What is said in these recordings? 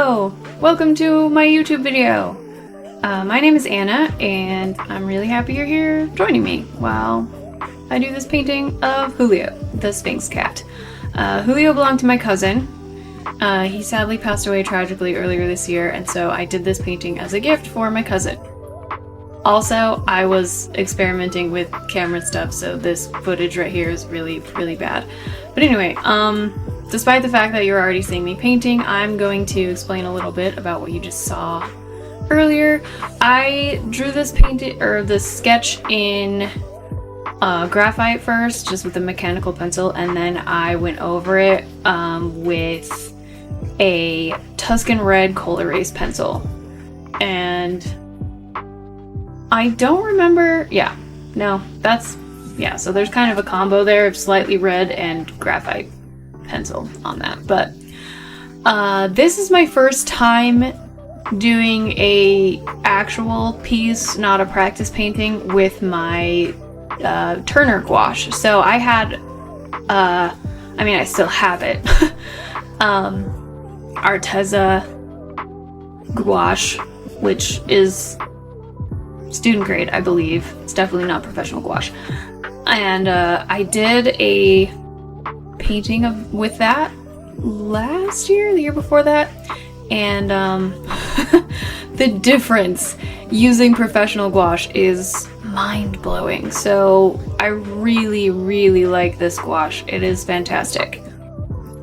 Hello! Welcome to my YouTube video! My name is Anna, and I'm really happy you're here joining me while I do this painting of Julio, the Sphynx cat. Julio belonged to my cousin. He sadly passed away tragically earlier this year, and so I did this painting as a gift for my cousin. Also, I was experimenting with camera stuff, so this footage right here is really, really bad. But anyway, despite the fact that you're already seeing me painting, I'm going to explain a little bit about what you just saw earlier. I drew this painting, or this sketch in graphite first, just with a mechanical pencil, and then I went over it with a Tuscan red coal erase pencil. And I don't remember, so there's kind of a combo there of slightly red and graphite pencil on that. But this is my first time doing a actual piece, not a practice painting, with my Turner gouache. So I had, I still have it, Arteza gouache, which is student grade, I believe. It's definitely not professional gouache. And I did a painting with that last year, the year before that, and the difference using professional gouache is mind-blowing. So I really, really like this gouache. It is fantastic.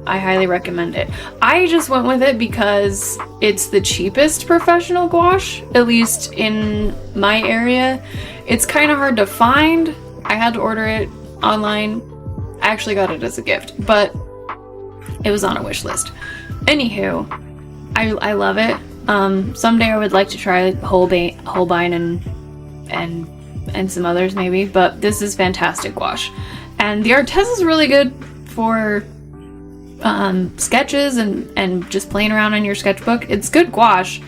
I highly recommend it. I just went with it because it's the cheapest professional gouache, at least in my area. It's kind of hard to find. I had to order it online. I actually got it as a gift, but it was on a wish list. Anywho, I love it. Someday I would like to try Holbein and some others maybe, but this is fantastic gouache. And the Arteza is really good for sketches and just playing around on your sketchbook. It's good gouache.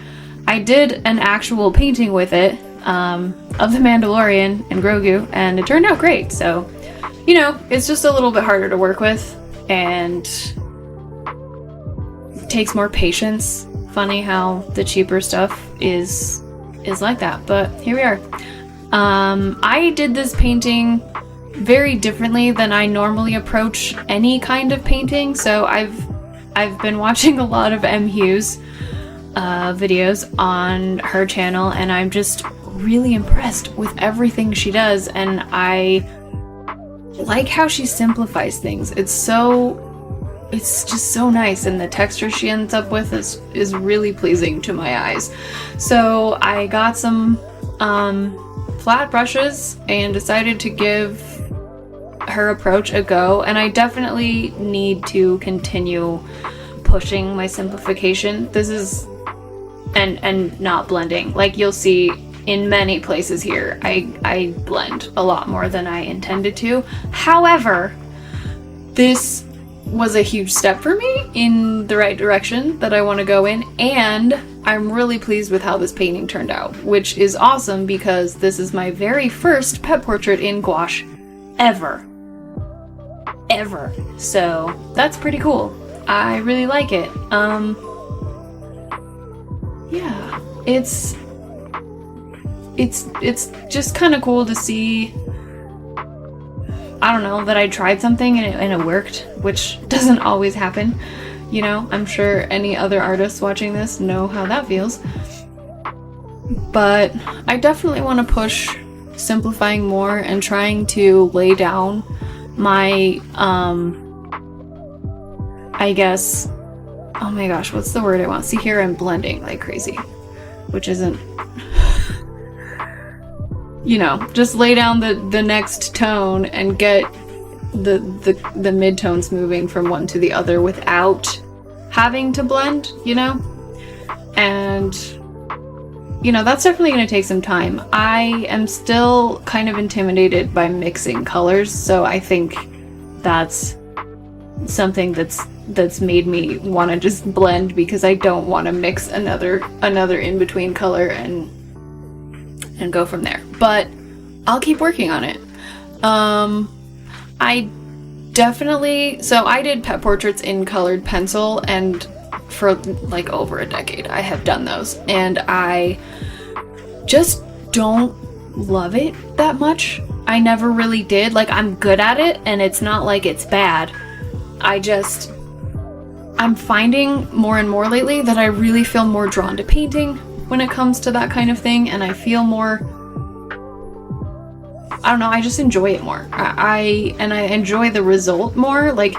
I did an actual painting with it of the Mandalorian and Grogu, and it turned out great. So, you know, it's just a little bit harder to work with, and it takes more patience. Funny how the cheaper stuff is like that, but here we are. I did this painting very differently than I normally approach any kind of painting. So I've been watching a lot of M. Hughes videos on her channel, and I'm just really impressed with everything she does, and I like how she simplifies things. It's just so nice, and the texture she ends up with is really pleasing to my eyes. So I got some flat brushes and decided to give her approach a go, and I definitely need to continue pushing my simplification. This is and not blending. Like you'll see in many places here, I blend a lot more than I intended to. However, this was a huge step for me in the right direction that I want to go in, and I'm really pleased with how this painting turned out, which is awesome because this is my very first pet portrait in gouache ever. So that's pretty cool. I really like it. Yeah, it's just kind of cool to see, I don't know, that I tried something and it worked, which doesn't always happen. You know, I'm sure any other artists watching this know how that feels. But I definitely want to push simplifying more and trying to lay down my, I guess, oh my gosh, what's the word I want? See, here I'm blending like crazy, which isn't, you know, just lay down the next tone and get the midtones moving from one to the other without having to blend, you know? And, you know, that's definitely going to take some time. I am still kind of intimidated by mixing colors, so I think that's something that's made me want to just blend, because I don't want to mix another in-between color and go from there. But I'll keep working on it. I did pet portraits in colored pencil, and for like over a decade. I have done those, and I just don't love it that much. I never really did. Like, I'm good at it, and it's not like it's bad. I'm finding more and more lately that I really feel more drawn to painting when it comes to that kind of thing, and I feel more, I don't know, I just enjoy it more. I enjoy the result more. Like,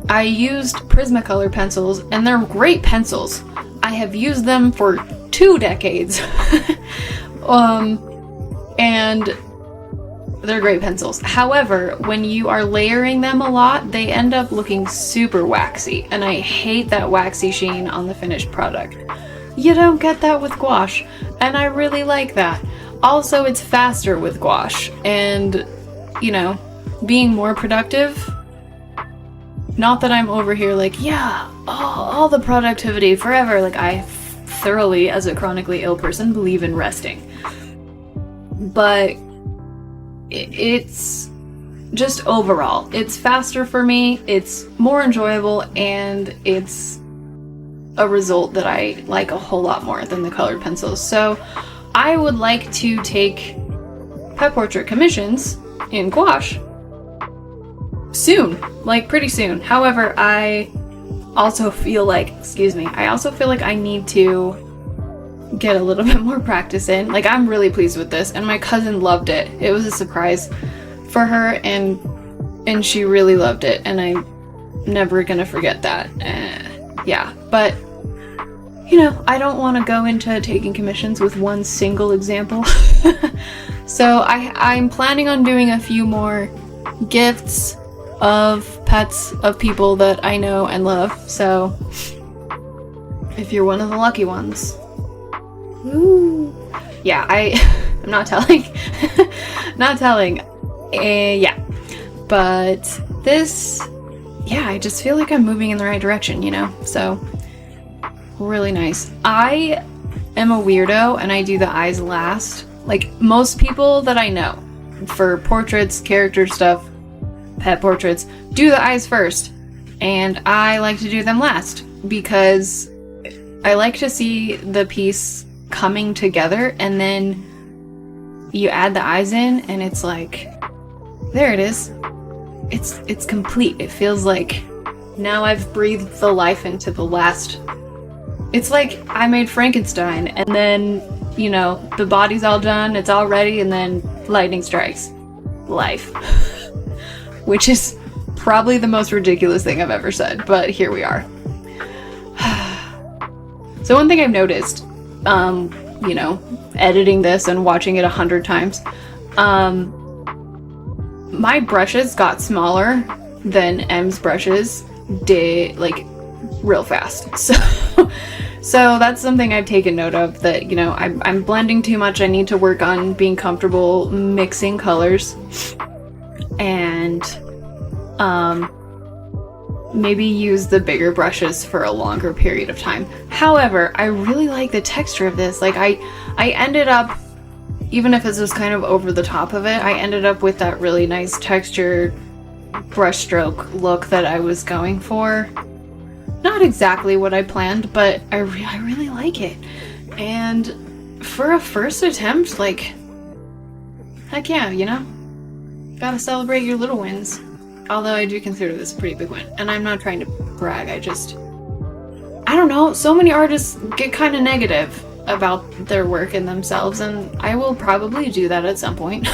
I used Prismacolor pencils, and they're great pencils. I have used them for 2 decades. And they're great pencils. However, when you are layering them a lot, they end up looking super waxy, and I hate that waxy sheen on the finished product. You don't get that with gouache, and I really like that. Also, it's faster with gouache, and, you know, being more productive. Not that I'm over here like, yeah, all the productivity forever. Like, I thoroughly, as a chronically ill person, believe in resting. But it's just overall, it's faster for me, it's more enjoyable, and it's a result that I like a whole lot more than the colored pencils. So I would like to take pet portrait commissions in gouache soon, like pretty soon. However, I also feel like, I need to get a little bit more practice in. Like, I'm really pleased with this, and my cousin loved it. It was a surprise for her, and she really loved it, and I'm never gonna forget that. Yeah, but you know, I don't want to go into taking commissions with one single example. So I'm planning on doing a few more gifts of pets of people that I know and love. So if you're one of the lucky ones, ooh. Yeah, I'm not telling. Not telling. Yeah. But this, yeah, I just feel like I'm moving in the right direction, you know? So, really nice. I am a weirdo, and I do the eyes last. Like, most people that I know, for portraits, character stuff, pet portraits, do the eyes first. And I like to do them last, because I like to see the piece coming together, and then you add the eyes in, and it's like, there it is. It's complete. It feels like now I've breathed the life into the last. It's like I made Frankenstein, and then, you know, the body's all done, it's all ready, and then lightning strikes. Life. Which is probably the most ridiculous thing I've ever said, but here we are. So one thing I've noticed, you know, editing this and watching it 100 times, my brushes got smaller than M's brushes did, like, real fast. So that's something I've taken note of, that, you know, I'm blending too much. I need to work on being comfortable mixing colors, and maybe use the bigger brushes for a longer period of time. However, I really like the texture of this. Like, I ended up, even if it's just kind of over the top of it, I ended up with that really nice texture brushstroke look that I was going for. Not exactly what I planned, but I really like it. And for a first attempt, like, heck yeah, you know? Gotta celebrate your little wins. Although I do consider this a pretty big win. And I'm not trying to brag, I don't know, so many artists get kind of negative about their work and themselves, and I will probably do that at some point.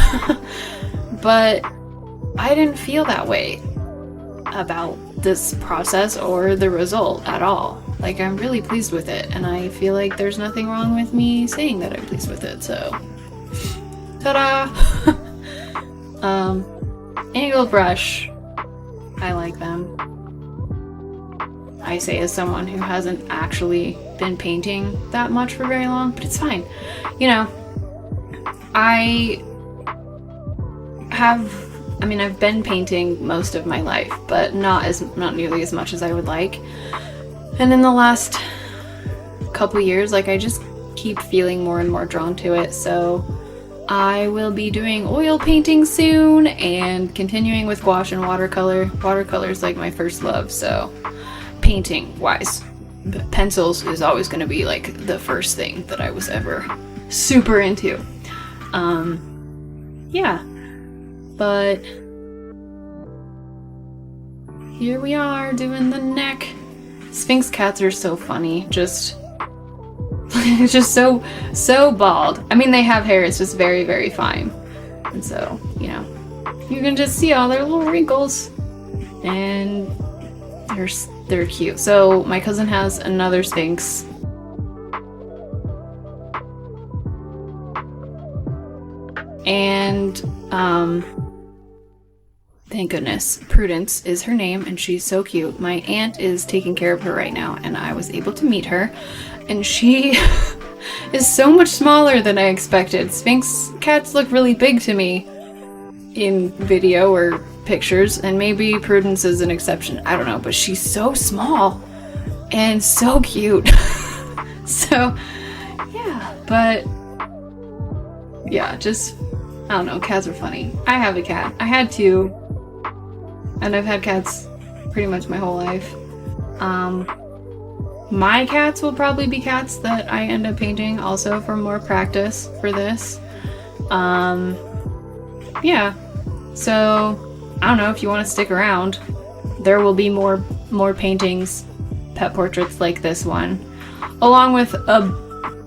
But I didn't feel that way about this process or the result at all. Like, I'm really pleased with it, and I feel like there's nothing wrong with me saying that I'm pleased with it, so ta-da! Angle brush, I like them. I say as someone who hasn't actually been painting that much for very long, but it's fine. You know, I've been painting most of my life, but not nearly as much as I would like. And in the last couple years, like, I just keep feeling more and more drawn to it, so I will be doing oil painting soon and continuing with gouache and watercolor. Watercolor is like my first love, so painting wise. pencils is always going to be like the first thing that I was ever super into. Yeah, but here we are doing the neck. Sphynx cats are so funny, just so bald. I mean, they have hair, it's just very, very fine. And so, you know, you can just see all their little wrinkles, and they're cute. So my cousin has another Sphynx. And thank goodness, Prudence is her name, and she's so cute. My aunt is taking care of her right now, and I was able to meet her, and she is so much smaller than I expected. Sphynx cats look really big to me in video or pictures, and maybe Prudence is an exception, I don't know, but she's so small and so cute. So yeah, but yeah, just, I don't know, cats are funny. I have a cat. I had two, and I've had cats pretty much my whole life. My cats will probably be cats that I end up painting also for more practice for this. Yeah, so I don't know if you want to stick around. There will be more paintings, pet portraits like this one, along with a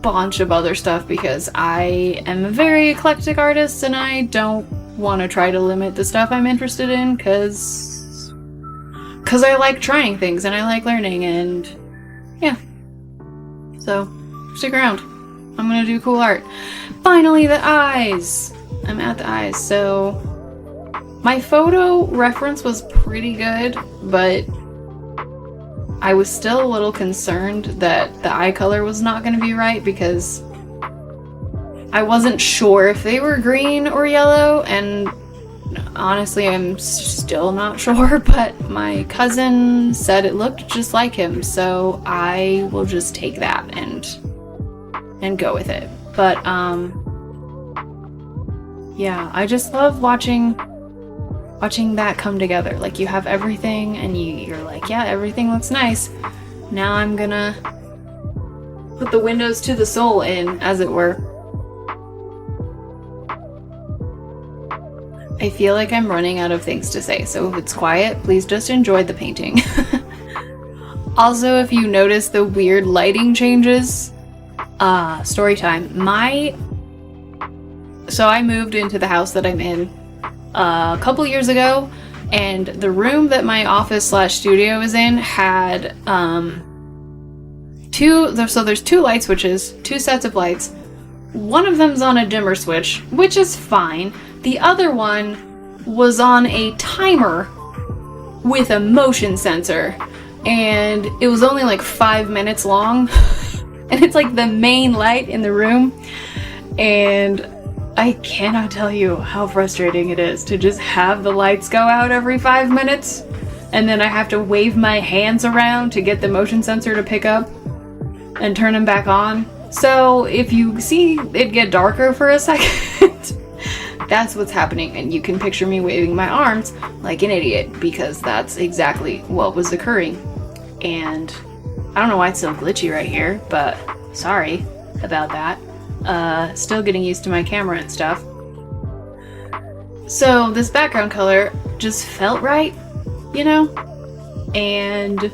bunch of other stuff, because I am a very eclectic artist and I don't want to try to limit the stuff I'm interested in, because I like trying things and I like learning, and yeah. So stick around. I'm gonna do cool art. Finally, the eyes! I'm at the eyes. So my photo reference was pretty good, but I was still a little concerned that the eye color was not going to be right, because I wasn't sure if they were green or yellow, and honestly I'm still not sure, but my cousin said it looked just like him, so I will just take that and go with it. But yeah, I just love watching that come together. Like, you have everything and you're like, yeah, everything looks nice. Now I'm gonna put the windows to the soul in, as it were. I feel like I'm running out of things to say, so if it's quiet, please just enjoy the painting. Also, if you notice the weird lighting changes, story time. So I moved into the house that I'm in a couple years ago, and the room that my office / studio is in had there's two light switches, two sets of lights. One of them's on a dimmer switch, which is fine. The other one was on a timer with a motion sensor, and it was only like 5 minutes long. And it's like the main light in the room, and I cannot tell you how frustrating it is to just have the lights go out every 5 minutes, and then I have to wave my hands around to get the motion sensor to pick up and turn them back on. So if you see it get darker for a second, that's what's happening, and you can picture me waving my arms like an idiot, because that's exactly what was occurring. And I don't know why it's so glitchy right here, but sorry about that. Still getting used to my camera and stuff. So this background color just felt right, you know? And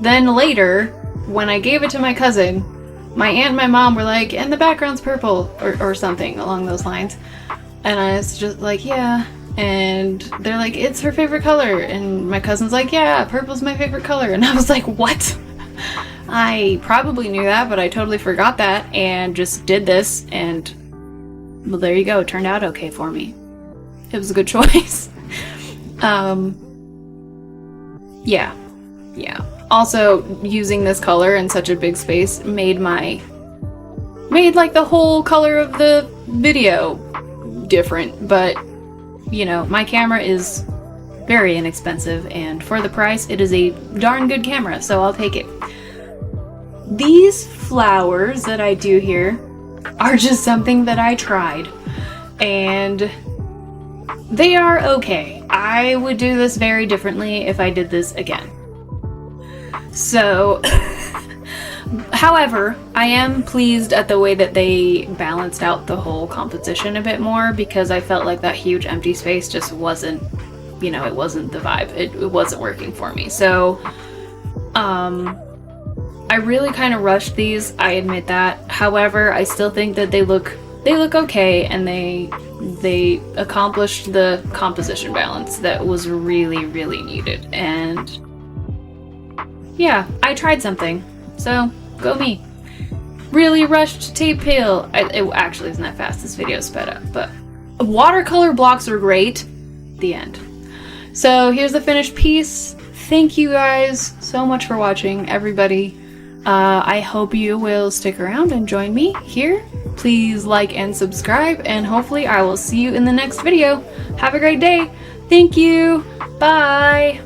then later, when I gave it to my cousin, my aunt and my mom were like, and the background's purple, or something along those lines. And I was just like, yeah. And they're like, it's her favorite color. And my cousin's like, yeah, purple's my favorite color. And I was like, what? I probably knew that, but I totally forgot that and just did this, and well, there you go. It turned out okay for me. It was a good choice. Yeah. Also, using this color in such a big space made like the whole color of the video different, but you know, my camera is very inexpensive, and for the price, it is a darn good camera, so I'll take it. These flowers that I do here are just something that I tried, and they are okay. I would do this very differently if I did this again. So, However, I am pleased at the way that they balanced out the whole composition a bit more, because I felt like that huge empty space just wasn't, you know, it wasn't the vibe. It wasn't working for me. So, I really kind of rushed these, I admit that. However, I still think that they look okay, and they accomplished the composition balance that was really, really needed. And yeah, I tried something. So, go me. Really rushed tape peel. It actually isn't that fast. This video is sped up, but watercolor blocks are great. The end. So here's the finished piece. Thank you guys so much for watching, everybody. I hope you will stick around and join me here. Please like and subscribe, and hopefully I will see you in the next video. Have a great day. Thank you. Bye.